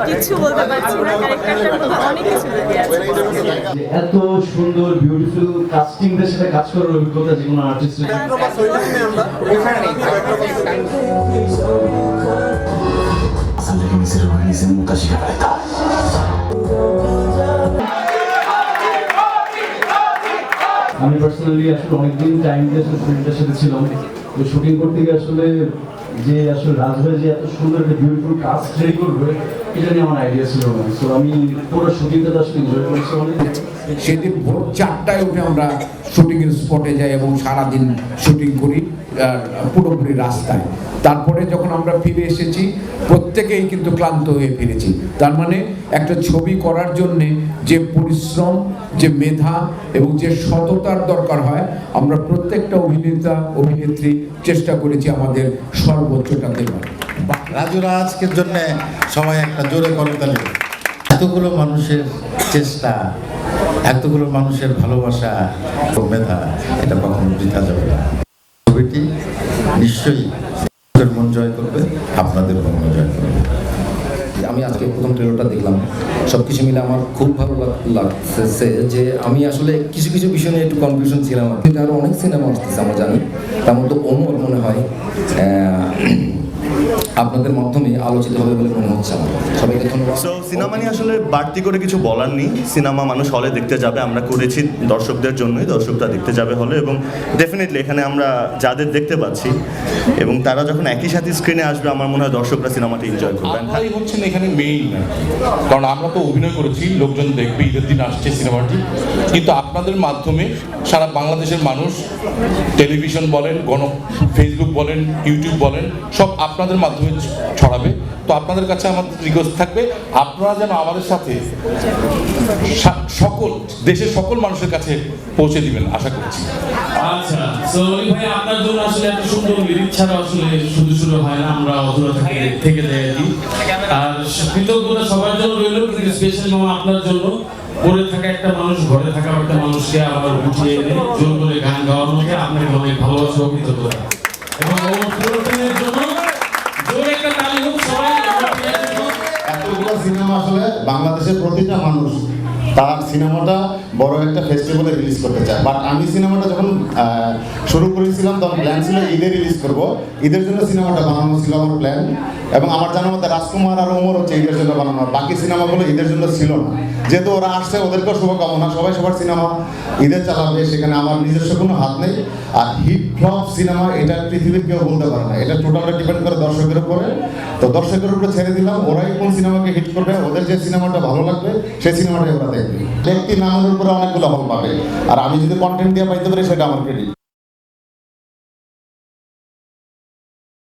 কিছু বলতে পারছি না, ক্যারেক্টারটার মধ্যে অনেক কিছু লুকিয়ে আছে। এত সুন্দর বিউটিফুল কাস্টিংদের সাথে কাজ করার অভিজ্ঞতা যে কোনো আর্টিস্টের আমি পার্সোনালি আসলে অনেকদিন টাইম দিয়ে আসলে ফ্রেন্ডের সাথে ছিলাম, তো শুটিং করতে গিয়ে আসলে যে আসলে রাজভাই যে এত সুন্দর একটা বিউটিফুল কাস্ট রেডি করবে এটা নিয়ে আমার আইডিয়া ছিল না। সো আমি পুরো শুটিংটা আসলে এনজয় করেছি অনেক। সেদিন ভোর 4টায় উঠে আমরা শুটিংয়ের স্পটে যাই এবং সারাদিন শুটিং করি পুরোপুরি রাস্তায়। তারপরে যখন আমরা ফিরে এসেছি প্রত্যেকেই কিন্তু ক্লান্ত হয়ে ফিরেছি। তার মানে একটা ছবি করার জন্যে যে পরিশ্রম, যে মেধা এবং যে সততার দরকার হয়, আমরা প্রত্যেকটা অভিনেতা অভিনেত্রী চেষ্টা করেছি আমাদের সর্বোচ্চটা দেওয়ার। রাজু রাজকের জন্য সবাই একটা জোরে করতালি। এতগুলো মানুষের চেষ্টা, এতগুলো মানুষের ভালোবাসা, মেধা, এটা কখনো বৃথা যাবে না। ছবিটি নিশ্চয়ই মন জয় করবে, আপনাদের মন জয় করবে। আমি আজকে প্রথম ট্রেলারটা দেখলাম, সব কিছু মিলে আমার খুব ভালো লাগতেছে যে আমি আসলে কিছু কিছু বিষয় নিয়ে একটু কনফিউশন ছিলাম। কিন্তু আরও অনেক সিনেমা আসতেছে আমরা জানি, তার মধ্যে ওমর মনে হয় আপনাদের মাধ্যমে আলোচিত হবে বলে মনে হচ্ছে আমার। সবাইকে ধন্যবাদ। সো সিনেমা নিয়ে আসলে বাড়তি করে কিছু বলার নেই। সিনেমা মানুষ হলে দেখতে যাবে, আমরা করেছি দর্শকদের জন্যই, দর্শকরা দেখতে যাবে হলে। এবং ডেফিনেটলি এখানে আমরা যাদের দেখতে পাচ্ছি এবং তারা যখন একই সাথে স্ক্রিনে আসবে, আমার মনে হয় দর্শকরা সিনেমাটি এনজয় করবেন। আপনারাই হচ্ছেন এখানে মেইন, কারণ আমরা তো অভিনয় করেছি, লোকজন দেখবে, ঈদের দিন আসছে সিনেমাটি, কিন্তু আপনাদের মাধ্যমে সারা বাংলাদেশের মানুষ টেলিভিশন বলেন, ফেসবুক বলেন, ইউটিউব বলেন, সব আপনাদের মাধ্যমে ছড়াবে। তো আপনাদের কাছে আমাদের রিকোয়েস্ট থাকবে, আপনারা যেন আমাদের সাথে সকল দেশের সকল মানুষের কাছে পৌঁছে দিবেন, আশা করছি। আচ্ছা, সো ভাই আপনার জন্য আসলে এত সুন্দর লিরিক ছাড়া আসলে শুধু হয় না, আমরা অধুরা থেকে যাই। আর কৃতজ্ঞতা সবার জন্য রইল, কিন্তু স্পেশালি আপনার জন্য পড়ে থাকা একটা মানুষ, ঘরে থাকা একটা মানুষকে আবার উঠিয়ে এনে জোর করে গান গাওয়ার মধ্যে আপনাকে অনেক ভালোবাসা ও কৃতজ্ঞতা। এবং পুরোটিনের জন্য জোর একটা তালি হোক সবাই। এতগুলো সিনেমা আসলে বাংলাদেশের প্রতিটা মানুষ তার সিনেমাটা বড় একটা ফেস্টিভ্যালে রিলিজ করতে চায়। বাট আমি সিনেমাটা যখন শুরু করেছিলাম তখন প্ল্যান ছিল ঈদে রিলিজ করব। ঈদের জন্য সিনেমাটা বানানো ছিল আমার প্ল্যান, এবং আমার জানার মধ্যে রাজকুমার আর ওমর হচ্ছে ঈদের জন্য বানানো, বাকি সিনেমাগুলো ঈদের জন্য ছিল না। যেহেতু ওরা আসছে, ওদেরকেও শুভকামনা, সবাই সবার সিনেমা ঈদে চালাবে, সেখানে আমার নিজস্ব কোনো হাত নেই। আর হিট ফ্লপ সিনেমা এটা পৃথিবীর কেউ বলতে পারে না, এটা টোটালটা ডিপেন্ড করে দর্শকের উপরে। তো দর্শকের উপরে ছেড়ে দিলাম, ওরাই কোন সিনেমাকে হিট করবে, ওদের যে সিনেমাটা ভালো লাগবে সেই সিনেমাটাই ওরা দেখবে। ব্যক্তি নামের উপরে অনেকগুলো হল পাবে, আর আমি যদি কন্টেন্ট দিয়ে পাইতে পারি সেটা আমার ক্রেডিট।